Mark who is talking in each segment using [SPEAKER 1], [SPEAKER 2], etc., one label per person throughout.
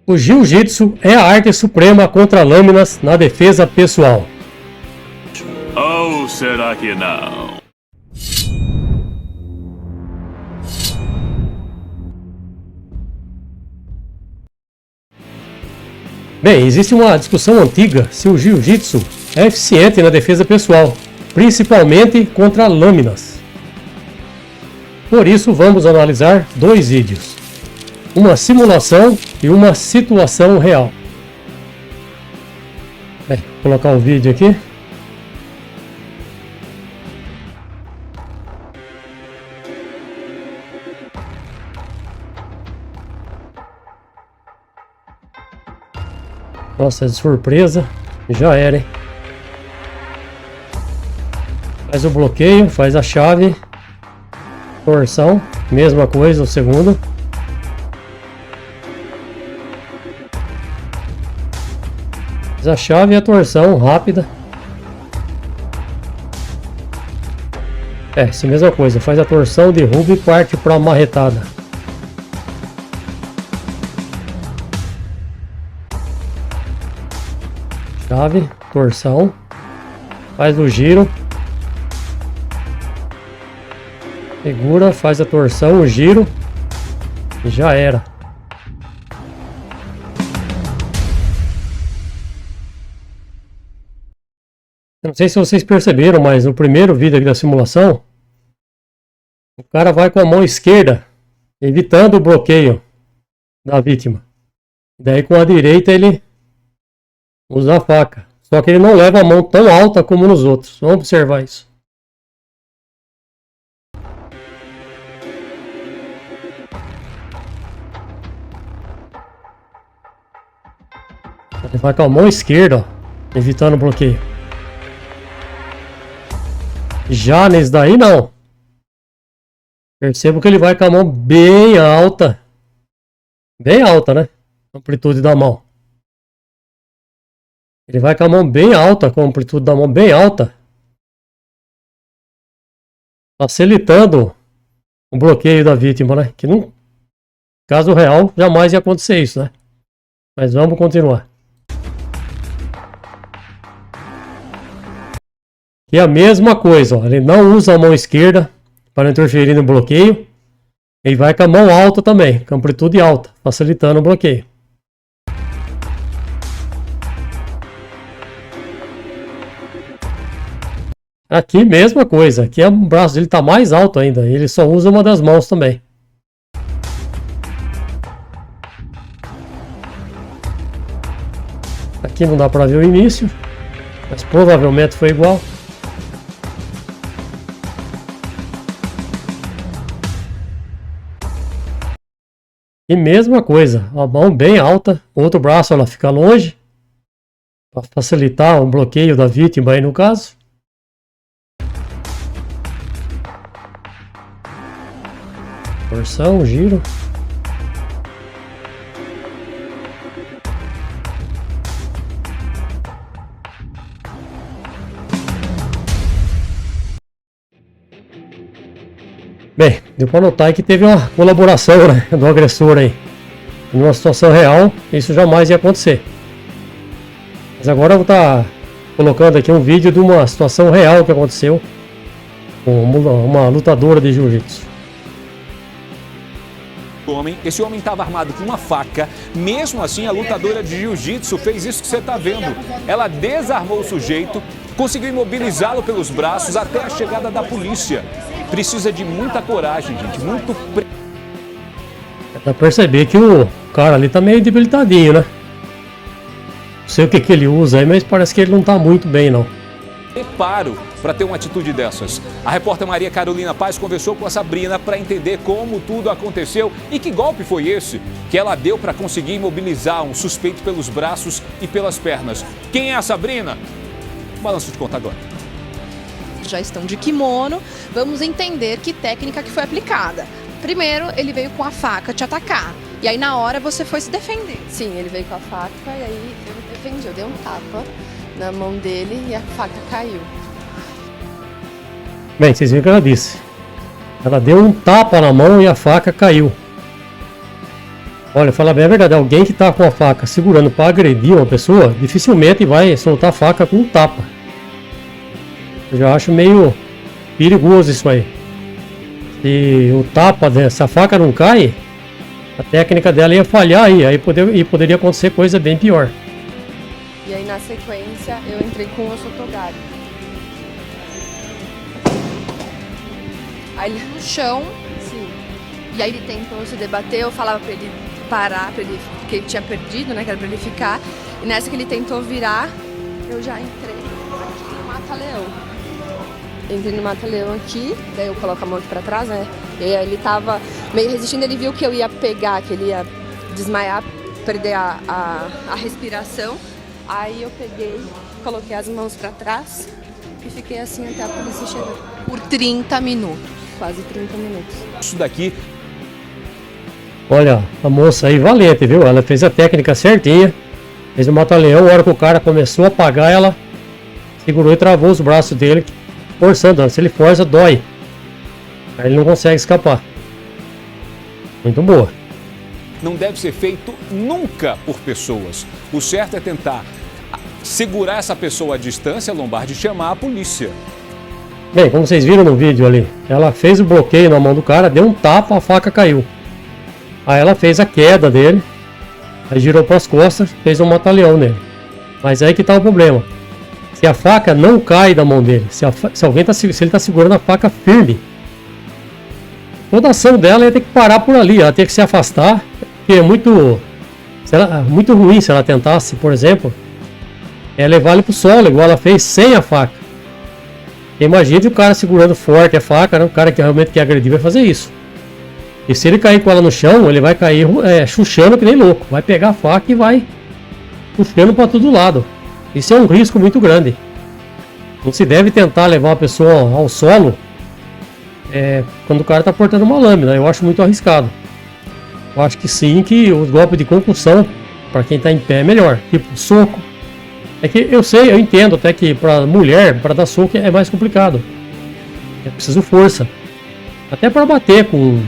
[SPEAKER 1] O jiu-jitsu é a arte suprema contra lâminas na defesa pessoal.
[SPEAKER 2] Ou será que não?
[SPEAKER 1] Bem, existe uma discussão antiga se o jiu-jitsu é eficiente na defesa pessoal, principalmente contra lâminas. Por isso vamos analisar dois vídeos. Uma simulação e uma situação real. Bem, vou colocar o vídeo aqui. Nossa, de surpresa. Já era, hein? Faz o bloqueio, faz a chave. Torção, mesma coisa, o segundo. A chave e a torção rápida. Essa mesma coisa, faz a torção, derruba e parte para a marretada. Chave, torção, faz o giro, segura, faz a torção, o giro e já era. Não sei se vocês perceberam, mas no primeiro vídeo aqui da simulação, o cara vai com a mão esquerda, evitando o bloqueio da vítima. Daí com a direita ele usa a faca. Só que ele não leva a mão tão alta como nos outros. Vamos observar isso. Ele vai com a mão esquerda, ó, evitando o bloqueio. Já nesse daí não. Percebo que ele vai com a mão bem alta. Bem alta, né? Amplitude da mão. Ele vai com a mão bem alta, com a amplitude da mão bem alta. Facilitando o bloqueio da vítima, né? Que no caso real jamais ia acontecer isso, né? Mas vamos continuar. E a mesma coisa, ó, ele não usa a mão esquerda para interferir no bloqueio. Ele vai com a mão alta também, com amplitude alta, facilitando o bloqueio. Aqui mesma coisa, aqui o braço dele está mais alto ainda, ele só usa uma das mãos também. Aqui não dá para ver o início, mas provavelmente foi igual. E mesma coisa, a mão bem alta, o outro braço ela fica longe, para facilitar o bloqueio da vítima aí no caso. Torção, giro. Bem, deu para notar que teve uma colaboração, né, do agressor aí. Numa situação real, isso jamais ia acontecer. Mas agora eu vou estar colocando aqui um vídeo de uma situação real que aconteceu com uma lutadora de jiu-jitsu.
[SPEAKER 3] Esse homem estava armado com uma faca. Mesmo assim, a lutadora de jiu-jitsu fez isso que você está vendo. Ela desarmou o sujeito, conseguiu imobilizá-lo pelos braços até a chegada da polícia. Precisa de muita coragem, gente, muito...
[SPEAKER 1] Dá pra perceber que o cara ali tá meio debilitadinho, né? Não sei o que ele usa aí, mas parece que ele não tá muito bem, não.
[SPEAKER 3] Preparo para ter uma atitude dessas. A repórter Maria Carolina Paz conversou com a Sabrina para entender como tudo aconteceu e que golpe foi esse que ela deu para conseguir imobilizar um suspeito pelos braços e pelas pernas. Quem é a Sabrina? Balanço de conta agora.
[SPEAKER 4] Já estão de kimono, vamos entender que técnica que foi aplicada. Primeiro, ele veio com a faca te atacar, e aí na hora você foi se defender.
[SPEAKER 5] Sim, ele veio com a faca e aí eu me defendi, eu dei um tapa na mão dele e a faca caiu.
[SPEAKER 1] Bem, vocês viram o que ela disse. Ela deu um tapa na mão e a faca caiu. Olha, falar bem a verdade, alguém que tá com a faca segurando para agredir uma pessoa, dificilmente vai soltar a faca com um tapa. Eu já acho meio perigoso isso aí. Se o tapa dessa faca não cai, a técnica dela ia falhar aí poderia acontecer coisa bem pior.
[SPEAKER 5] E aí na sequência eu entrei com o Sotogari. Aí ele
[SPEAKER 4] No chão,
[SPEAKER 5] sim. E aí ele tentou se debater, eu falava pra ele parar, que ele tinha perdido, né? Que era pra ele ficar. E nessa que ele tentou virar, eu já entrei aqui no mata-leão. Entrei no mata-leão aqui, daí eu coloco a mão aqui pra trás, né? E aí ele tava meio resistindo, ele viu que eu ia pegar, que ele ia desmaiar, perder a respiração. Aí eu peguei, coloquei as mãos pra trás e fiquei assim até a polícia chegar.
[SPEAKER 4] por 30 minutos.
[SPEAKER 5] Quase 30 minutos.
[SPEAKER 3] Isso daqui
[SPEAKER 1] Olha, a moça aí valente, viu? Ela fez a técnica certinha. Fez o mata-leão, a hora que o cara começou a apagar, ela segurou e travou os braços dele, forçando. Se ele força, dói. Aí ele não consegue escapar. Muito boa.
[SPEAKER 3] não deve ser feito nunca por pessoas. O certo é tentar segurar essa pessoa à distância, Lombardi, e chamar a polícia.
[SPEAKER 1] Bem, como vocês viram no vídeo ali, ela fez o bloqueio na mão do cara, deu um tapa, a faca caiu. Aí ela fez a queda dele, aí girou para as costas, fez um mata-leão nele. Mas aí que tá o problema. Se a faca não cai da mão dele, se ele tá segurando a faca firme, toda a ação dela ia ter que parar por ali, ela tem que se afastar, porque é muito ruim se ela tentasse, por exemplo, levar ele pro solo, igual ela fez sem a faca. Imagine o cara segurando forte a faca, né? O cara que realmente quer agredir vai fazer isso. E se ele cair com ela no chão, ele vai cair chuchando que nem louco. Vai pegar a faca e vai chuchando para todo lado. Isso é um risco muito grande. Não se deve tentar levar uma pessoa ao solo quando o cara está portando uma lâmina. Eu acho muito arriscado. Eu acho que sim, que os golpes de concussão, para quem está em pé, é melhor. Tipo soco. É que eu entendo até que para mulher, para dar soco é mais complicado. É preciso força. Até para bater com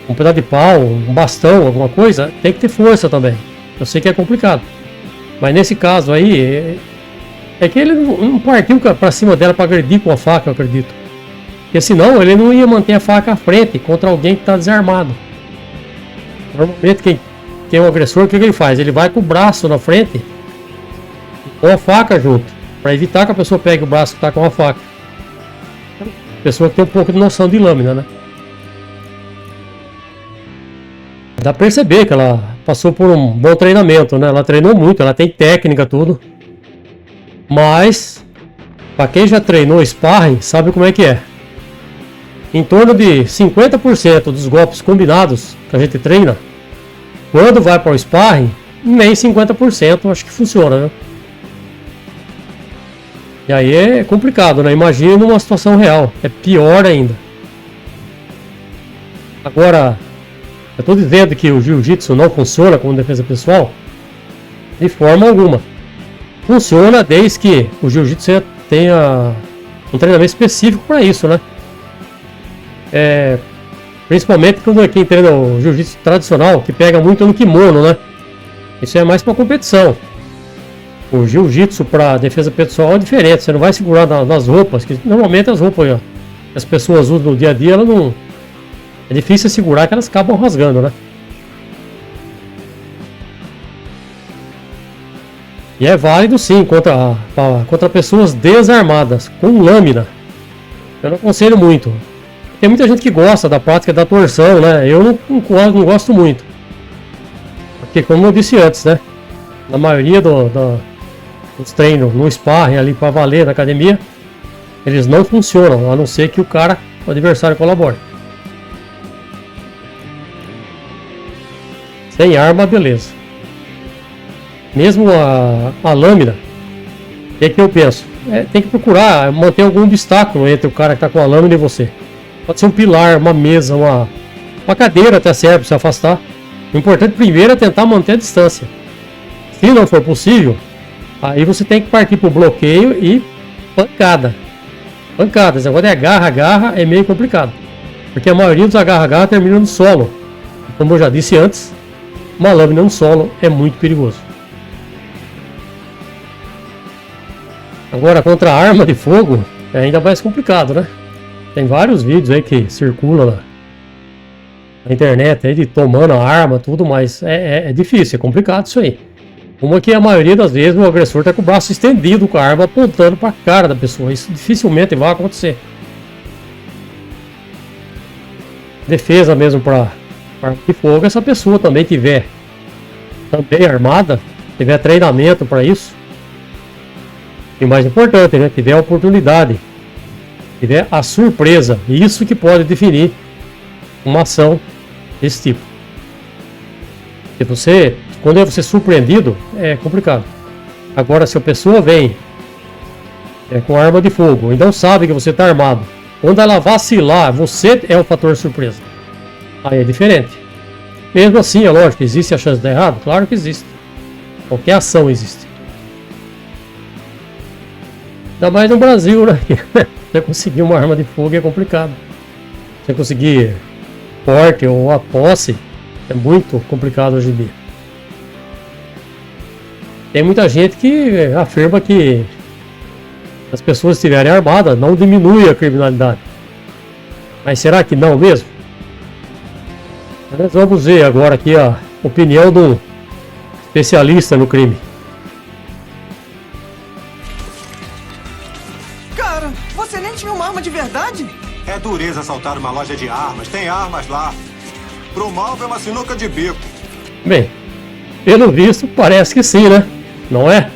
[SPEAKER 1] um pedaço de pau, um bastão, alguma coisa, tem que ter força também. Eu sei que é complicado. Mas nesse caso aí, é que ele não partiu para cima dela para agredir com a faca, eu acredito. Porque senão ele não ia manter a faca à frente contra alguém que está desarmado. Normalmente quem é o agressor, o que ele faz? Ele vai com o braço na frente com a faca junto, para evitar que a pessoa pegue o braço que está com a faca. Pessoa que tem um pouco de noção de lâmina, né? Dá pra perceber que ela passou por um bom treinamento, né? Ela treinou muito, ela tem técnica, tudo. Mas, para quem já treinou sparring, sabe como é que é. Em torno de 50% dos golpes combinados que a gente treina, quando vai para o sparring, nem 50% acho que funciona, né? E aí é complicado, né? Imagina uma situação real. É pior ainda. Agora, eu estou dizendo que o jiu-jitsu não funciona como defesa pessoal? De forma alguma. Funciona desde que o jiu-jitsu tenha um treinamento específico para isso, né? Principalmente quando quem treina o jiu-jitsu tradicional, que pega muito no kimono, né? Isso é mais para competição. O jiu-jitsu para defesa pessoal é diferente, você não vai segurar nas roupas, que normalmente as roupas que as pessoas usam no dia a dia, ela não, é difícil segurar que elas acabam rasgando, né? E é válido sim contra pessoas desarmadas, com lâmina. Eu não aconselho muito. Tem muita gente que gosta da prática da torção, né? Eu não gosto muito. Porque como eu disse antes, né? Na maioria dos treinos no sparring ali para valer na academia, eles não funcionam, a não ser que o adversário colabore. Sem arma, beleza. Mesmo a lâmina, o que eu penso? Tem que procurar manter algum obstáculo entre o cara que está com a lâmina e você. Pode ser um pilar, uma mesa, uma cadeira até serve para se afastar. O importante primeiro é tentar manter a distância. Se não for possível, aí você tem que partir para o bloqueio e pancada. Pancada, esse negócio de agarra é meio complicado. Porque a maioria dos agarra termina no solo. Como eu já disse antes, uma lâmina no solo é muito perigoso. Agora, contra a arma de fogo é ainda mais complicado, né? Tem vários vídeos aí que circulam na internet aí de tomando a arma, tudo, mas é difícil, é complicado isso aí. Uma que a maioria das vezes o agressor está com o braço estendido com a arma apontando para a cara da pessoa. Isso dificilmente vai acontecer. Defesa mesmo para arma de fogo, essa pessoa também tiver também armada, tiver treinamento para isso. E o mais importante, né, tiver a oportunidade, tiver a surpresa, isso que pode definir uma ação desse tipo. Se você, quando é você surpreendido, é complicado. Agora, se a pessoa vem com arma de fogo e não sabe que você está armado, quando ela vacilar, você é o fator surpresa. Aí é diferente. Mesmo assim, é lógico, existe a chance de dar errado? Claro que existe. Qualquer ação existe. Ainda mais no Brasil, né? Você conseguir uma arma de fogo é complicado. Você conseguir porte ou a posse é muito complicado hoje em dia. Tem muita gente que afirma que as pessoas estiverem armadas não diminui a criminalidade. Mas será que não mesmo? Nós vamos ver agora aqui a opinião do especialista no crime.
[SPEAKER 2] Cara, você nem tinha uma arma de verdade?
[SPEAKER 6] É dureza assaltar uma loja de armas. Tem armas lá. Pro malvo é uma sinuca de bico.
[SPEAKER 1] Bem, pelo visto parece que sim, né? Não é?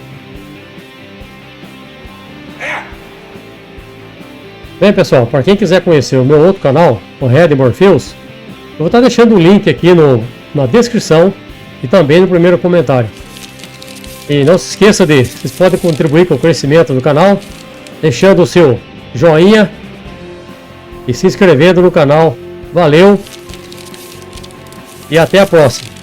[SPEAKER 1] Bem, pessoal, para quem quiser conhecer o meu outro canal, o Red Morpheus, eu vou estar deixando o link aqui na descrição e também no primeiro comentário. E não se esqueça vocês podem contribuir com o crescimento do canal, deixando o seu joinha e se inscrevendo no canal. Valeu e até a próxima!